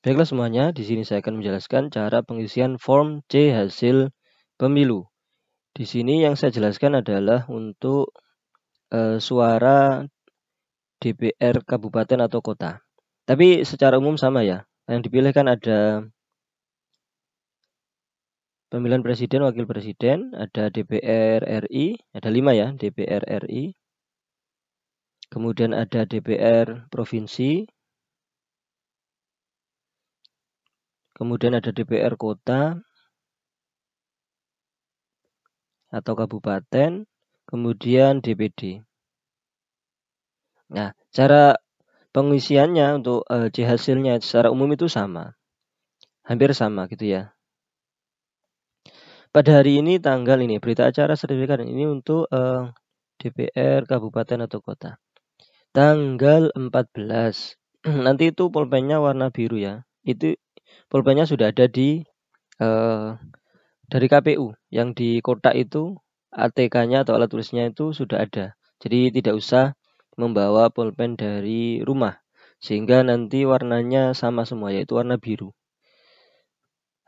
Baiklah semuanya, di sini saya akan menjelaskan cara pengisian form C hasil pemilu. Di sini yang saya jelaskan adalah untuk suara DPR kabupaten atau kota. Tapi secara umum sama ya. Yang dipilih kan ada pemilihan presiden, wakil presiden, ada DPR RI, ada 5 ya, DPR RI. Kemudian ada DPR provinsi. Kemudian ada DPR kota atau kabupaten, kemudian DPD. Nah, cara pengisiannya untuk C hasilnya secara umum itu sama. Hampir sama gitu ya. Pada hari ini tanggal ini berita acara sertifikat ini untuk DPR kabupaten atau kota. Tanggal 14. Nanti itu pulpennya warna biru ya. Itu pulpennya sudah ada di dari KPU. Yang di kotak itu ATK-nya atau alat tulisnya itu sudah ada. Jadi tidak usah membawa pulpen dari rumah. Sehingga nanti warnanya sama semua, yaitu warna biru.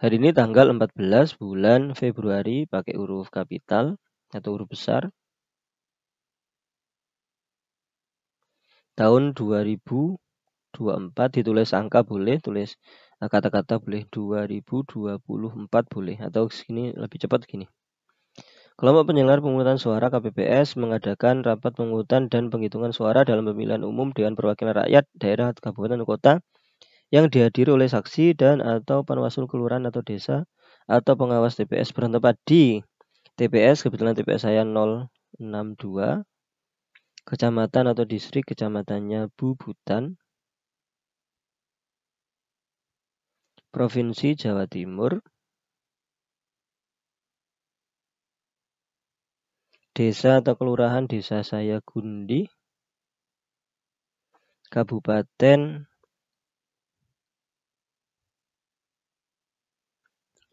Hari ini tanggal 14 bulan Februari pakai huruf kapital atau huruf besar. Tahun 2024, ditulis angka boleh, tulis kata-kata boleh, 2024 boleh, atau segini lebih cepat gini. Kelompok penyelenggara pemungutan suara KPPS mengadakan rapat pemungutan dan penghitungan suara dalam pemilihan umum Dewan Perwakilan Rakyat daerah kabupaten atau kota yang dihadiri oleh saksi dan atau panwaslu kelurahan atau desa atau pengawas TPS bertempat di TPS, kebetulan TPS saya 062, kecamatan atau distrik, kecamatannya Bubutan, Provinsi Jawa Timur, desa atau kelurahan desa saya Gundi, kabupaten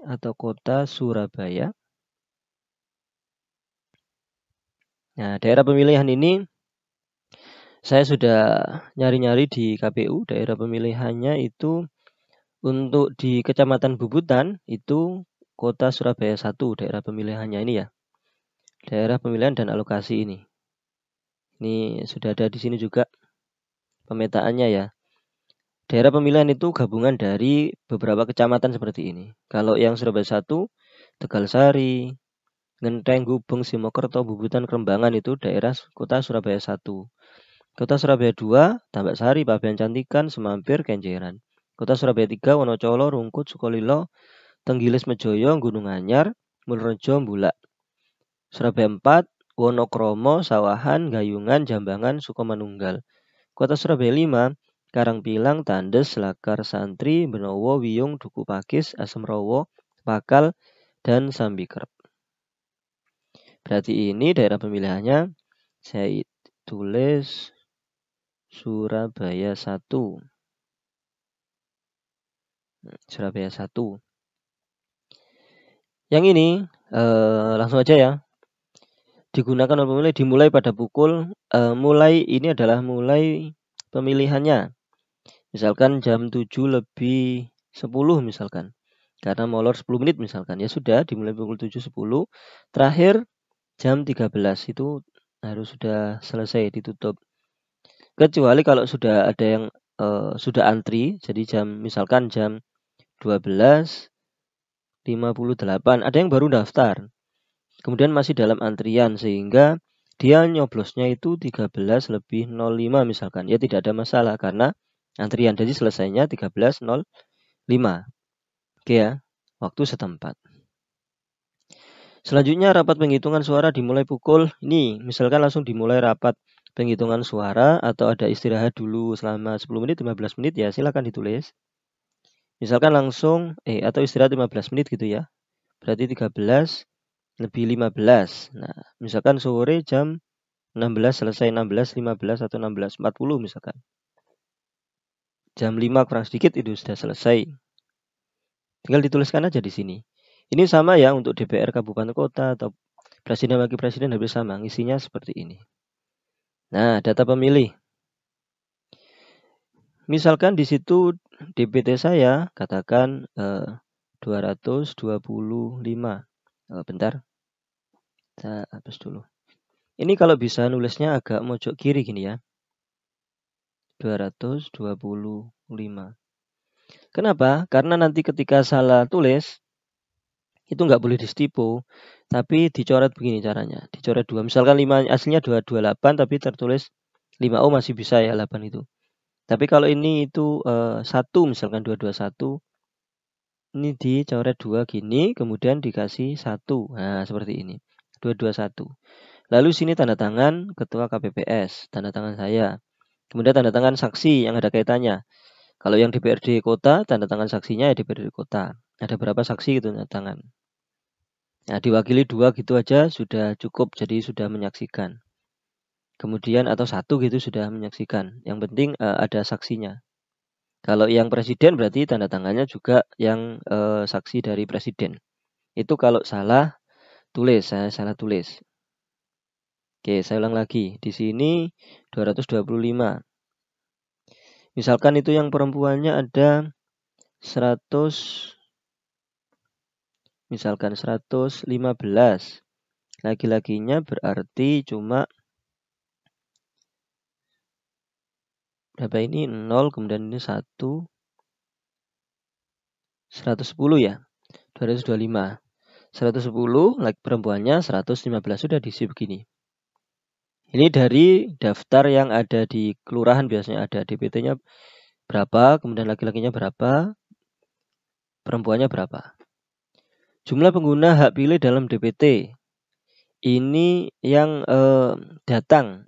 atau kota Surabaya. Nah, daerah pemilihan ini saya sudah nyari-nyari di KPU, daerah pemilihannya itu untuk di Kecamatan Bubutan itu kota Surabaya 1 daerah pemilihannya ini ya. Daerah pemilihan dan alokasi ini. Ini sudah ada di sini juga pemetaannya ya. Daerah pemilihan itu gabungan dari beberapa kecamatan seperti ini. Kalau yang Surabaya 1, Tegalsari, Ngenteng, Gubeng, Simokerto, Bubutan, Kerembangan itu daerah kota Surabaya 1. Kota Surabaya 2, Tambak Sari, Pabean Cantikan, Semampir, Kenjeran. Kota Surabaya 3, Wonocolo, Rungkut, Sukolilo, Tenggilis, Mejoyo, Gunung Anyar, Mulrejo, Bulak. Surabaya 4, Wonokromo, Sawahan, Gayungan, Jambangan, Sukomanunggal. Kota Surabaya 5, Karangpilang, Tandes, Selakar, Santri, Benowo, Wiyung, Duku Pakis, Asemrowo, Pakal, dan Sambikerep. Berarti ini daerah pemilihannya saya tulis Surabaya 1. Surabaya 1. Yang ini langsung aja ya. Digunakan oleh pemilih dimulai pada pukul mulai ini adalah mulai pemilihannya. Misalkan jam 7:10 misalkan. Karena molor 10 menit misalkan. Ya sudah dimulai pukul 7:10. Terakhir jam 13 itu harus sudah selesai ditutup. Kecuali kalau sudah ada yang sudah antri, jadi misalkan jam 12:58 ada yang baru daftar. Kemudian masih dalam antrian sehingga dia nyoblosnya itu 13:05 misalkan. Ya tidak ada masalah karena antrian. Jadi selesainya 13:05. Oke ya, waktu setempat. Selanjutnya rapat penghitungan suara dimulai pukul ini. Misalkan langsung dimulai rapat penghitungan suara atau ada istirahat dulu selama 10 menit, 15 menit ya silakan ditulis. Misalkan langsung atau istirahat 15 menit gitu ya. Berarti 13:15. Nah, misalkan sore jam 16 selesai 16:15 atau 16:40 misalkan. Jam 5 kurang sedikit itu sudah selesai. Tinggal dituliskan aja di sini. Ini sama ya untuk DPR kabupaten kota atau presiden wakil presiden hampir sama. Isinya seperti ini. Nah, data pemilih. Misalkan di situ DPT saya katakan 225. Bentar, saya hapus dulu. Ini kalau bisa nulisnya agak mojok kiri gini ya. 225. Kenapa? Karena nanti ketika salah tulis, itu nggak boleh distipo, tapi dicoret begini caranya. Dicoret 2. Misalkan 5 aslinya 228, tapi tertulis 5. Oh, masih bisa ya 8 itu. Tapi kalau ini itu 1, misalkan 221, ini dicoret 2 gini, kemudian dikasih 1. Nah, seperti ini. 221. Lalu sini tanda tangan ketua KPPS, tanda tangan saya. Kemudian tanda tangan saksi yang ada kaitannya. Kalau yang DPRD kota, tanda tangan saksinya ya DPRD kota. Ada berapa saksi gitu tanda tangan. Nah, diwakili 2 gitu aja sudah cukup, jadi sudah menyaksikan. Kemudian atau 1 gitu sudah menyaksikan. Yang penting ada saksinya. Kalau yang presiden berarti tanda tangannya juga yang saksi dari presiden. Itu kalau salah tulis, saya salah tulis. Oke, saya ulang lagi. Di sini 225. Misalkan itu yang perempuannya ada 100, misalkan 115. Laki-lakinya berarti cuma berapa ini? 0, kemudian ini 1, 110 ya. 225. 110, laki perempuannya 115, sudah diisi begini. Ini dari daftar yang ada di kelurahan, biasanya ada DPT-nya berapa, kemudian laki-lakinya berapa, perempuannya berapa. Jumlah pengguna hak pilih dalam DPT. Ini yang datang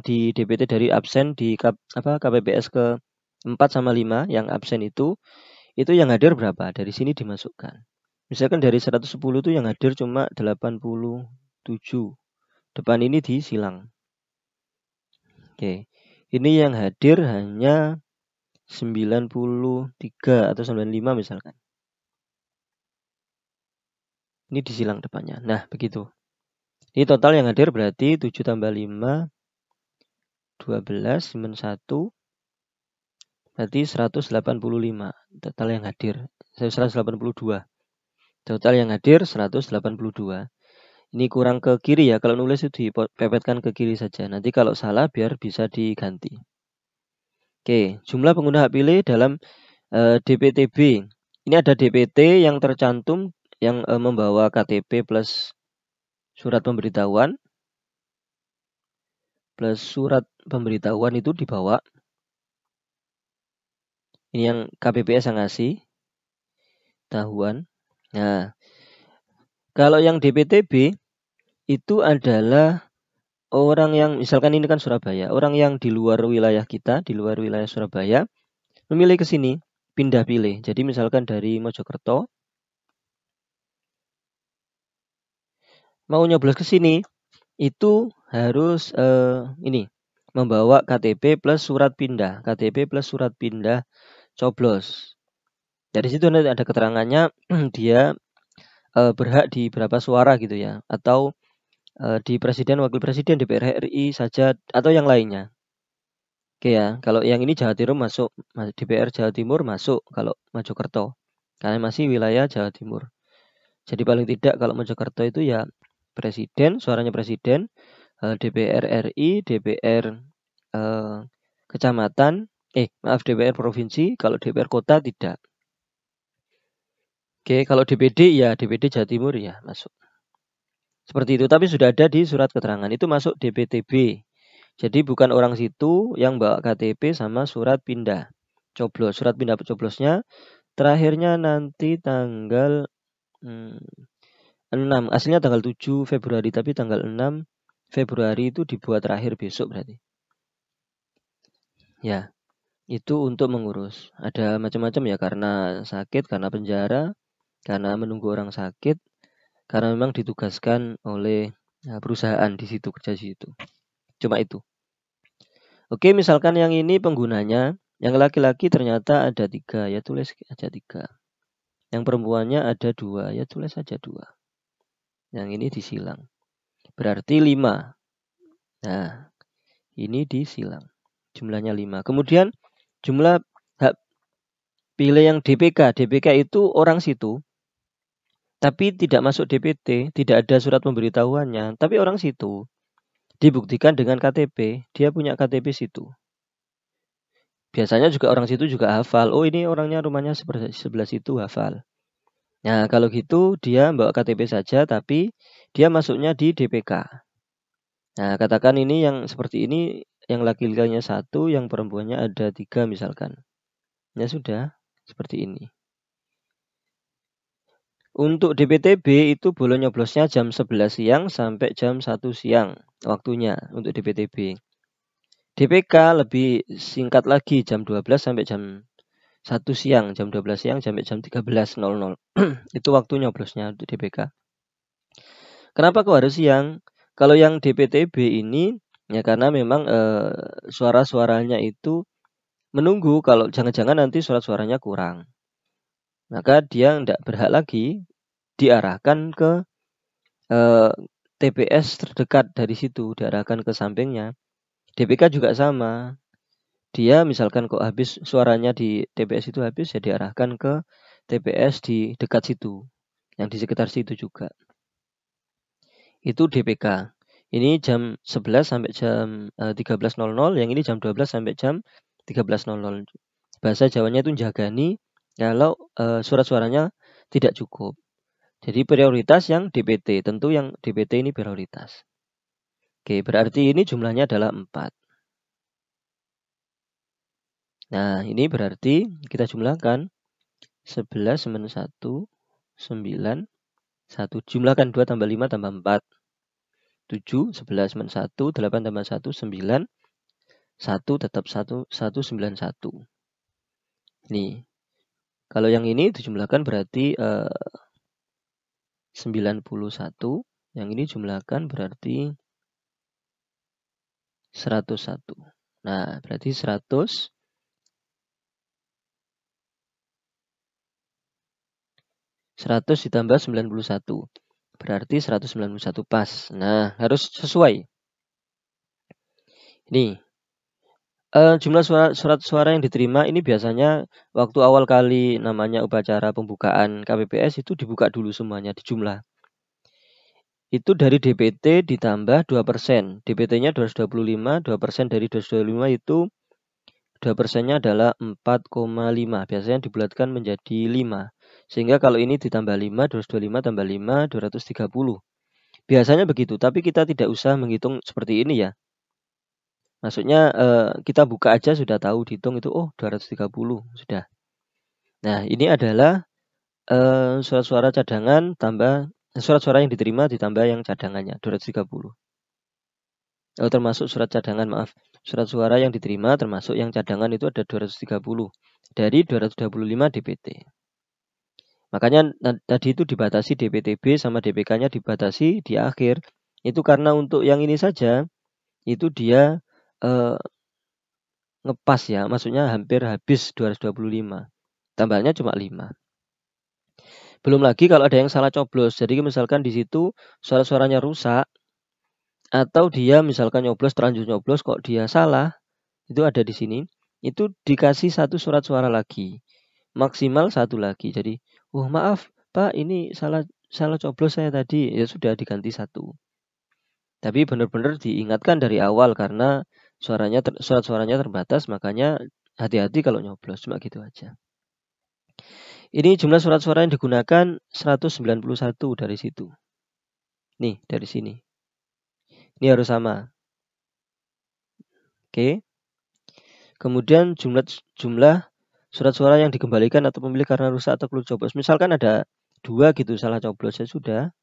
di DPT dari absen di KPPS ke 4 sama 5, yang absen itu yang hadir berapa? Dari sini dimasukkan. Misalkan dari 110 itu yang hadir cuma 87. Depan ini disilang. Oke. Ini yang hadir hanya 93 atau 95 misalkan. Ini disilang depannya. Nah, begitu. Ini total yang hadir berarti 7 tambah 5, 12, 1, berarti 185. Total yang hadir. 182. Total yang hadir 182. Ini kurang ke kiri ya. Kalau nulis itu dipepetkan ke kiri saja. Nanti kalau salah biar bisa diganti. Oke, jumlah pengguna hak pilih dalam DPTB. Ini ada DPT yang tercantum yang membawa KTP plus surat pemberitahuan. Plus surat pemberitahuan itu dibawa. Ini yang KPPS yang ngasih tahuan. Nah, kalau yang DPTB itu adalah orang yang, misalkan ini kan Surabaya, orang yang di luar wilayah kita, di luar wilayah Surabaya, memilih ke sini, pindah pilih. Jadi misalkan dari Mojokerto, mau nyoblos ke sini, itu harus ini, membawa KTP plus surat pindah. KTP plus surat pindah coblos. Dari situ nanti ada keterangannya, dia berhak di berapa suara gitu ya. Atau di presiden, wakil presiden, DPR RI saja, atau yang lainnya. Oke ya, kalau yang ini Jawa Timur masuk, DPR Jawa Timur masuk kalau Mojokerto. Karena masih wilayah Jawa Timur. Jadi paling tidak kalau Mojokerto itu ya presiden, suaranya presiden, DPR RI, DPR kecamatan, DPR provinsi, kalau DPR kota tidak. Oke, kalau DPD ya DPD Jawa Timur ya masuk. Seperti itu, tapi sudah ada di surat keterangan, itu masuk DPTB. Jadi bukan orang situ yang bawa KTP sama surat pindah coblos. Surat pindah coblosnya terakhirnya nanti tanggal 6. Aslinya tanggal 7 Februari, tapi tanggal 6 Februari itu dibuat terakhir besok berarti. Ya, itu untuk mengurus. Ada macam-macam ya, karena sakit, karena penjara, karena menunggu orang sakit, karena memang ditugaskan oleh perusahaan di situ, kerja di situ. Cuma itu. Oke, misalkan yang ini penggunanya, yang laki-laki ternyata ada 3, ya tulis aja 3. Yang perempuannya ada 2, ya tulis aja 2. Yang ini disilang. Berarti 5. Nah, ini disilang. Jumlahnya 5. Kemudian jumlah hak Pilih yang DPK. DPK itu orang situ, tapi tidak masuk DPT, tidak ada surat pemberitahuannya, tapi orang situ. Dibuktikan dengan KTP, dia punya KTP situ. Biasanya juga orang situ juga hafal, oh ini orangnya rumahnya sebelah situ, hafal. Nah, kalau gitu dia bawa KTP saja, tapi dia masuknya di DPK. Nah, katakan ini yang seperti ini, yang laki-lakinya 1, yang perempuannya ada 3 misalkan. Ya sudah, seperti ini. Untuk DPTB itu boleh nyoblosnya jam 11 siang sampai jam 1 siang waktunya untuk DPTB. DPK lebih singkat lagi, jam 12 sampai jam 1 siang, jam 12 siang sampai jam 13.00. Itu waktu nyoblosnya untuk DPK. Kenapa kok harus siang? Kalau yang DPTB ini, ya karena memang suara-suaranya itu menunggu kalau jangan-jangan nanti surat-suaranya kurang. Maka dia tidak berhak lagi diarahkan ke TPS terdekat dari situ, diarahkan ke sampingnya. DPK juga sama. Dia misalkan kok habis suaranya di TPS itu habis, ya diarahkan ke TPS di dekat situ, yang di sekitar situ juga. Itu DPK. Ini jam 11 sampai jam 13.00, yang ini jam 12 sampai jam 13.00. Bahasa Jawanya itu jagani kalau surat-suaranya tidak cukup. Jadi prioritas yang DPT, tentu yang DPT ini prioritas. Oke, berarti ini jumlahnya adalah 4. Nah, ini berarti kita jumlahkan 11 minus 1, 9, 1. Jumlahkan 2 tambah 5 tambah 4. 7, 11 minus 1, 8 tambah 1, 9. 1 tetap 1, 191. Nih, kalau yang ini dijumlahkan berarti 91. Yang ini jumlahkan berarti 101. Nah, berarti 100 ditambah 91. Berarti 191 pas. Nah, harus sesuai. Ini jumlah surat suara yang diterima ini biasanya waktu awal kali namanya upacara pembukaan KPPS itu dibuka dulu semuanya, dijumlah. Itu dari DPT ditambah 2%. DPT-nya 225, 2% dari 225 itu 2%-nya adalah 4,5. Biasanya dibulatkan menjadi 5. Sehingga kalau ini ditambah 5, 225 tambah 5, 230. Biasanya begitu, tapi kita tidak usah menghitung seperti ini ya. Maksudnya kita buka aja sudah tahu, dihitung itu 230 sudah. Nah, ini adalah surat suara cadangan tambah surat suara yang diterima ditambah yang cadangannya 230. Termasuk surat cadangan, maaf. Surat suara yang diterima termasuk yang cadangan itu ada 230 dari 225 DPT. Makanya tadi itu dibatasi DPTB sama DPK-nya dibatasi di akhir. Itu karena untuk yang ini saja itu dia ngepas ya, maksudnya hampir habis 225. Tambahnya cuma 5. Belum lagi kalau ada yang salah coblos. Jadi misalkan di situ suara-suaranya rusak atau dia misalkan terlanjur nyoblos kok dia salah, itu ada di sini. Itu dikasih 1 surat suara lagi. Maksimal 1 lagi. Jadi, maaf Pak, ini salah coblos saya tadi. Ya sudah diganti 1. Tapi benar-benar diingatkan dari awal karena surat suaranya terbatas, makanya hati-hati kalau nyoblos, cuma gitu aja. Ini jumlah surat suara yang digunakan 191 dari situ. Nih, dari sini. Ini harus sama. Oke. Kemudian jumlah surat suara yang dikembalikan atau pemilih karena rusak atau keliru coblos. Misalkan ada 2 gitu salah coblos, ya sudah.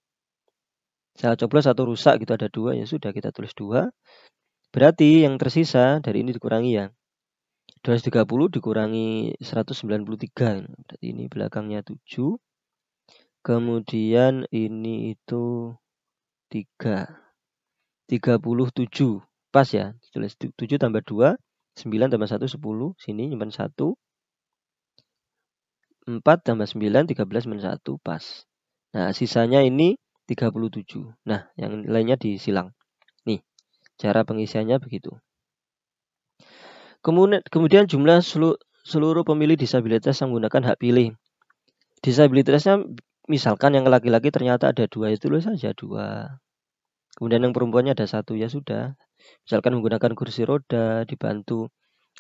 Salah coblos atau rusak gitu ada 2, ya sudah kita tulis 2. Berarti yang tersisa dari ini dikurangi ya. 230 dikurangi 193. Berarti ini belakangnya 7. Kemudian ini itu 3. 37. Pas ya. Tulis 7 tambah 2. 9 tambah 1, 10. Sini nyimpan 1. 4 tambah 9, 13 minus 1. Pas. Nah, sisanya ini 37. Nah, yang lainnya disilang. Nih, cara pengisiannya begitu. Kemudian jumlah seluruh pemilih disabilitas yang menggunakan hak pilih. Disabilitasnya misalkan yang laki-laki ternyata ada 2, ya tulis saja 2. Kemudian yang perempuannya ada 1, ya sudah. Misalkan menggunakan kursi roda, dibantu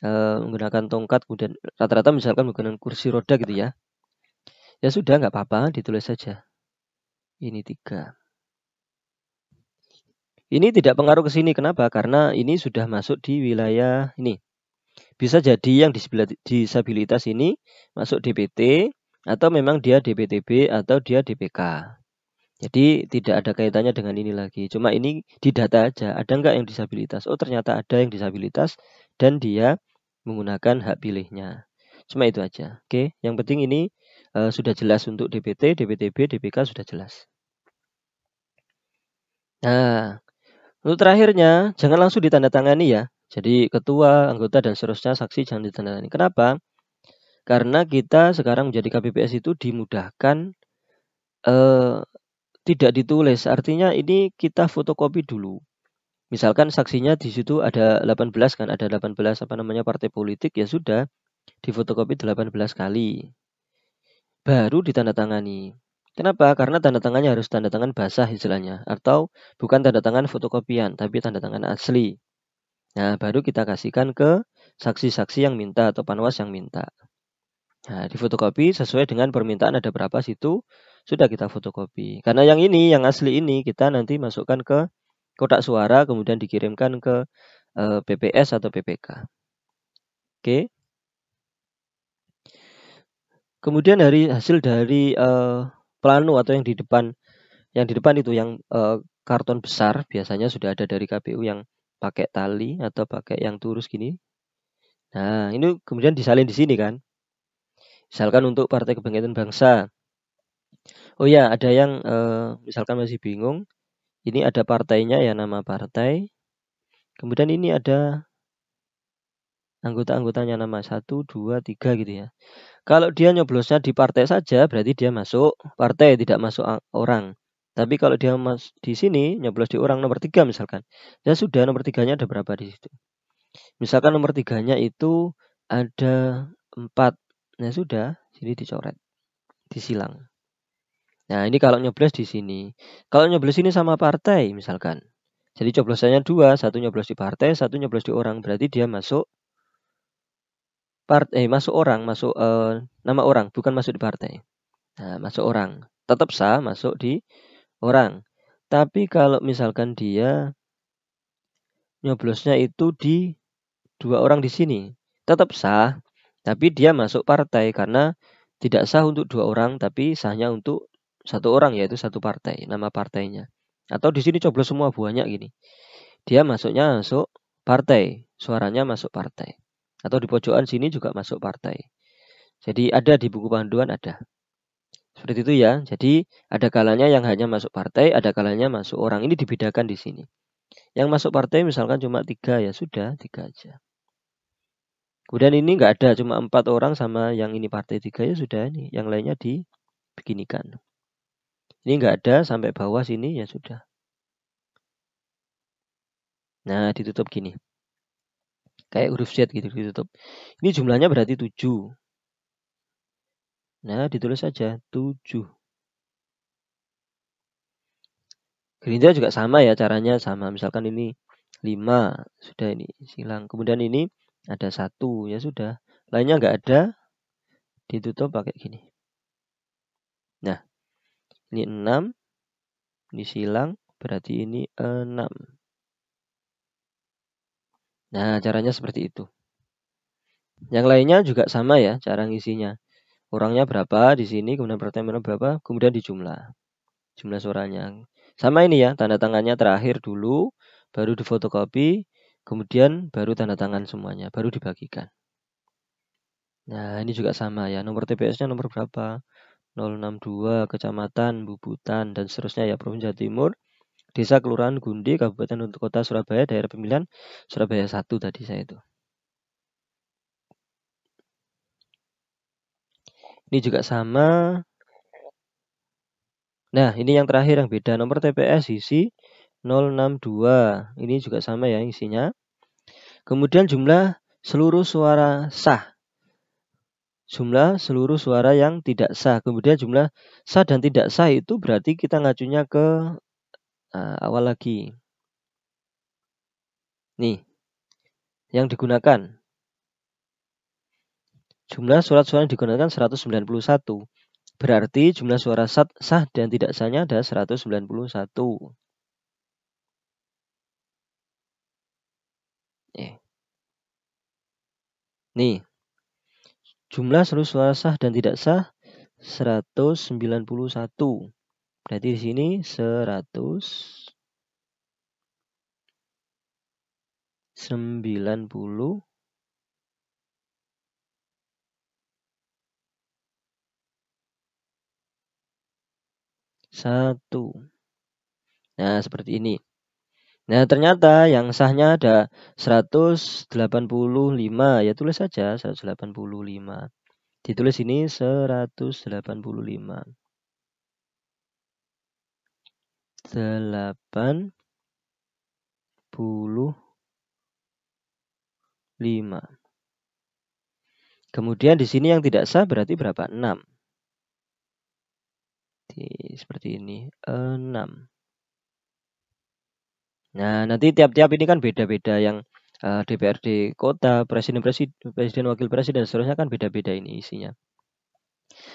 menggunakan tongkat, kemudian rata-rata misalkan menggunakan kursi roda gitu ya. Ya sudah, nggak apa-apa, ditulis saja. Ini 3. Ini tidak pengaruh ke sini. Kenapa? Karena ini sudah masuk di wilayah ini. Bisa jadi yang disabilitas ini masuk DPT, atau memang dia DPTB, atau dia DPK. Jadi tidak ada kaitannya dengan ini lagi. Cuma ini di data aja. Ada nggak yang disabilitas? Oh, ternyata ada yang disabilitas dan dia menggunakan hak pilihnya. Cuma itu aja. Oke, yang penting ini sudah jelas untuk DPT, DPTB, DPK sudah jelas. Nah, untuk terakhirnya, jangan langsung ditandatangani ya. Jadi ketua, anggota, dan seterusnya saksi jangan ditandatangani. Kenapa? Karena kita sekarang menjadi KPPS itu dimudahkan tidak ditulis. Artinya ini kita fotokopi dulu. Misalkan saksinya di situ ada 18 kan, ada 18 partai politik, ya sudah difotokopi 18 kali. Baru ditandatangani. Kenapa? Karena tanda tangannya harus tanda tangan basah istilahnya, atau bukan tanda tangan fotokopian, tapi tanda tangan asli. Nah, baru kita kasihkan ke saksi-saksi yang minta atau panwas yang minta. Nah, difotokopi sesuai dengan permintaan ada berapa situ, sudah kita fotokopi. Karena yang ini, yang asli ini, kita nanti masukkan ke kotak suara, kemudian dikirimkan ke PPS atau PPK. Oke. Kemudian dari hasil dari plano atau yang di depan itu yang karton besar, biasanya sudah ada dari KPU yang pakai tali atau pakai yang turus gini. Nah, ini kemudian disalin di sini kan. Misalkan untuk Partai Kebangkitan Bangsa. Oh ya, ada yang misalkan masih bingung. Ini ada partainya ya, nama partai. Kemudian ini ada anggota-anggotanya, nama 1, 2, 3 gitu ya. Kalau dia nyoblosnya di partai saja, berarti dia masuk partai, tidak masuk orang. Tapi kalau dia di sini nyoblos di orang nomor 3 misalkan, ya sudah nomor 3-nya ada berapa di situ. Misalkan nomor 3-nya itu ada 4. Nah sudah, sini dicoret, disilang. Nah ini kalau nyoblos di sini. Kalau nyoblos ini sama partai misalkan. Jadi coblosannya 2, 1 nyoblos di partai, 1 nyoblos di orang. Berarti dia masuk masuk orang, masuk nama orang, bukan masuk di partai. Nah, masuk orang. Tetap sah masuk di orang. Tapi kalau misalkan dia nyoblosnya itu di 2 orang di sini, tetap sah, tapi dia masuk partai karena tidak sah untuk 2 orang, tapi sahnya untuk 1 orang, yaitu 1 partai, nama partainya. Atau di sini coblos semua banyak gini. Dia masuk partai, suaranya masuk partai. Atau di pojokan sini juga masuk partai. Jadi ada di buku panduan ada. Seperti itu ya. Jadi ada kalanya yang hanya masuk partai, ada kalanya masuk orang. Ini dibedakan di sini. Yang masuk partai misalkan cuma 3, ya sudah 3 aja. Kemudian ini nggak ada, cuma 4 orang sama yang ini partai 3, ya sudah ini. Yang lainnya dibeginikan. Ini nggak ada sampai bawah sini, ya sudah. Nah ditutup gini. Kayak huruf Z gitu ditutup. Ini jumlahnya berarti 7. Nah ditulis saja 7. Gerindra juga sama ya, caranya sama. Misalkan ini 5, sudah ini silang. Kemudian ini ada 1, ya sudah. Lainnya nggak ada, ditutup pakai gini. Nah, ini 6, ini silang, berarti ini 6. Nah, caranya seperti itu. Yang lainnya juga sama ya, cara ngisinya. Orangnya berapa di sini, kemudian pertanyaan berapa, kemudian dijumlah. Jumlah suaranya. Sama ini ya, tanda tangannya terakhir dulu, baru difotokopi, kemudian baru tanda tangan semuanya, baru dibagikan. Nah, ini juga sama ya, nomor TPS-nya nomor berapa? 062, Kecamatan, Bubutan, dan seterusnya ya, Provinsi Jawa Timur, Desa, Kelurahan, Gundi, Kabupaten untuk Kota Surabaya, daerah pemilihan Surabaya 1 tadi saya itu. Ini juga sama. Nah, ini yang terakhir yang beda, nomor TPS isi 062. Ini juga sama ya isinya. Kemudian jumlah seluruh suara sah. jumlah seluruh suara yang tidak sah. Kemudian jumlah sah dan tidak sah itu berarti kita ngacunya ke awal lagi. Nih, yang digunakan. Jumlah surat suara yang digunakan 191. Berarti jumlah suara sah dan tidak sahnya ada 191. Nih, jumlah seluruh suara sah dan tidak sah 191. Berarti di sini 191. Nah, seperti ini. Nah, ternyata yang sahnya ada 185. Ya tulis saja 185. Ditulis ini 185. 85. Kemudian di sini yang tidak sah berarti berapa? 6. Seperti ini, 6. Nah, nanti tiap-tiap ini kan beda-beda, yang DPRD kota, presiden, wakil presiden, seterusnya kan beda-beda ini isinya.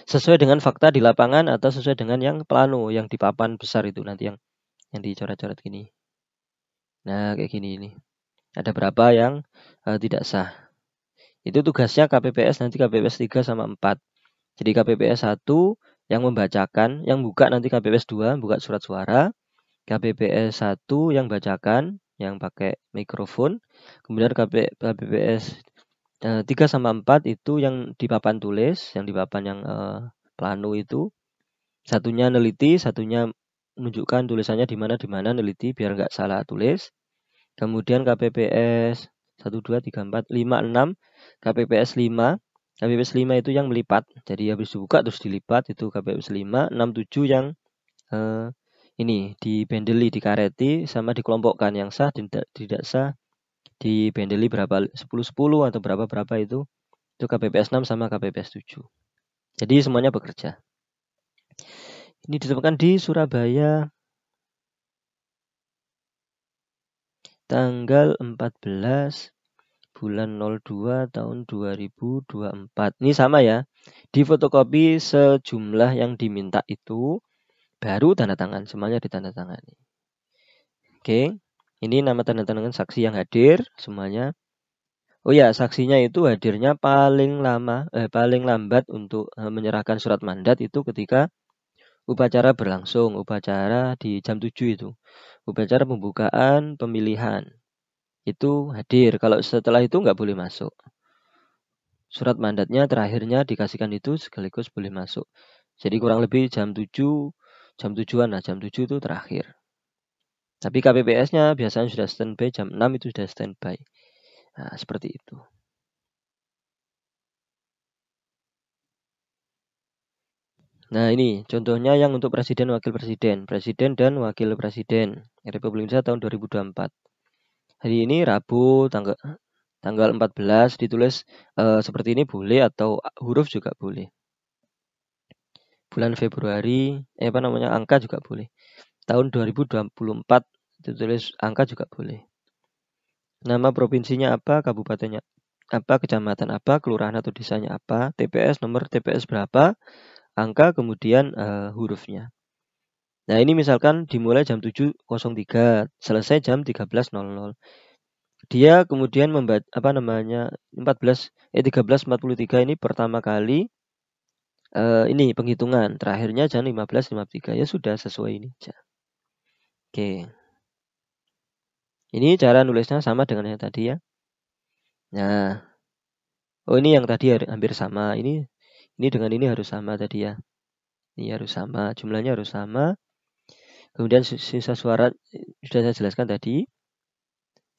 Sesuai dengan fakta di lapangan atau sesuai dengan yang plano, yang di papan besar itu nanti yang dicoret-coret gini. Nah, kayak gini ini. Ada berapa yang tidak sah. Itu tugasnya KPPS nanti KPPS 3 sama 4. Jadi KPPS 1 yang membacakan, yang buka nanti KPPS 2, buka surat suara. KPPS 1 yang bacakan, yang pakai mikrofon. Kemudian KPPS 3 sama 4 itu yang di papan tulis, yang di papan yang plano itu. Satunya neliti, satunya menunjukkan tulisannya di mana neliti biar nggak salah tulis. Kemudian KPPS 1, 2, 3, 4, 5, 6. KPPS 5. KPPS 5 itu yang melipat. Jadi habis dibuka terus dilipat, itu KPPS 5. 6, 7 yang ini dibendeli, dikareti, sama dikelompokkan. Yang sah, tidak sah, dibendeli berapa, 10-10 atau berapa itu KPPS 6 sama KPPS 7. Jadi semuanya bekerja. Ini ditemukan di Surabaya tanggal 14 bulan 02 tahun 2024. Ini sama ya. Di fotokopi sejumlah yang diminta itu, baru tanda tangan, semuanya ditandatangani. Oke. Ini nama tanda tangan saksi yang hadir semuanya. Oh ya, saksinya itu hadirnya paling lambat untuk menyerahkan surat mandat itu ketika upacara berlangsung, upacara di jam 7 itu. Upacara pembukaan pemilihan. Itu hadir. Kalau setelah itu nggak boleh masuk. Surat mandatnya terakhirnya dikasihkan itu sekaligus boleh masuk. Jadi kurang lebih jam 7-an lah, jam 7 itu terakhir. Tapi KPPS-nya biasanya sudah standby, jam 6 itu sudah standby. Nah, seperti itu. Nah, ini contohnya yang untuk presiden, wakil presiden. Presiden dan wakil presiden Republik Indonesia tahun 2024. Hari ini Rabu tanggal 14 ditulis seperti ini boleh, atau huruf juga boleh. Bulan Februari, angka juga boleh. Tahun 2024 ditulis angka juga boleh. Nama provinsinya apa, kabupatennya apa, kecamatan apa, kelurahan atau desanya apa, TPS, nomor TPS berapa, angka, kemudian hurufnya. Nah, ini misalkan dimulai jam 7.03, selesai jam 13.00. Dia kemudian 13.43 ini pertama kali ini penghitungan, terakhirnya jam 15.53. Ya sudah, sesuai ini aja. Oke. Ini cara nulisnya sama dengan yang tadi ya. Nah, ini yang tadi hampir sama. Ini dengan ini harus sama tadi ya. Ini harus sama, jumlahnya harus sama. Kemudian sisa suara sudah saya jelaskan tadi.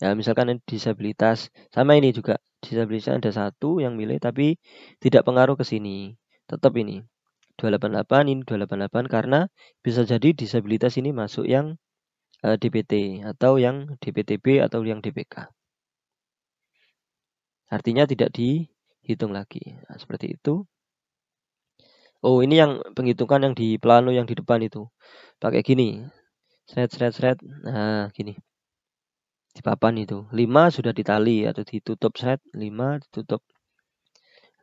Ya, misalkan disabilitas, sama ini juga. Disabilitas ada satu yang milih tapi tidak pengaruh ke sini. Tetap ini 288, ini 288, karena bisa jadi disabilitas ini masuk yang DPT atau yang DPTB atau yang DPK. Artinya tidak hitung lagi. Nah, seperti itu. Oh, ini yang penghitungan yang di plano yang di depan itu. Pakai gini. Seret. Nah, gini. Di papan itu. 5 sudah ditali atau ditutup set. 5 ditutup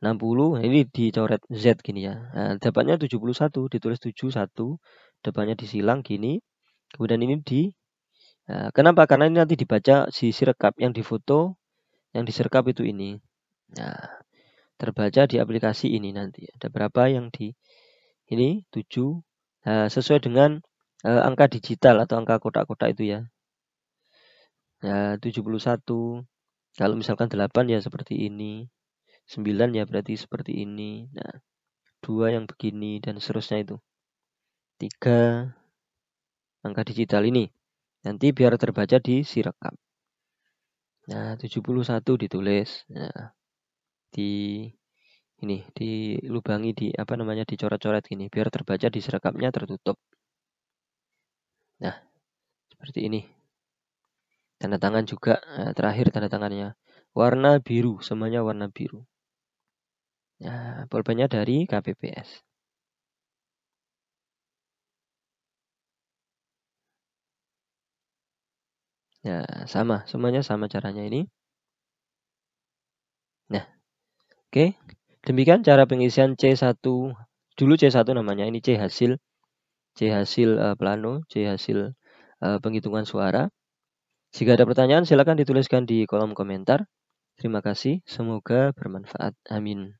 60. Ini dicoret Z gini ya. Nah, dapatnya 71. Ditulis 71. Depannya disilang gini. Kemudian ini di. Nah, kenapa? Karena ini nanti dibaca si sirekap yang difoto. Yang diserkap itu ini. Nah, terbaca di aplikasi ini nanti. Ada berapa yang di ini 7. Nah, sesuai dengan angka digital atau angka kotak-kotak itu ya. Nah, 71. Kalau misalkan 8 ya seperti ini. 9 ya berarti seperti ini. Nah, 2 yang begini dan seterusnya itu. 3 angka digital ini. Nanti biar terbaca di sirekap. Nah, 71 ditulis. Nah, di ini dilubangi dicoret-coret gini biar terbaca di sirekapnya tertutup. Nah, seperti ini. Tanda tangan juga. Nah, terakhir tanda tangannya warna biru, semuanya warna biru. Nah, pulpennya dari KPPS. Ya, sama, semuanya sama caranya ini. Nah, oke. Demikian cara pengisian C1. Dulu C1 namanya, ini C hasil plano, C hasil penghitungan suara. Jika ada pertanyaan silakan dituliskan di kolom komentar. Terima kasih, semoga bermanfaat. Amin.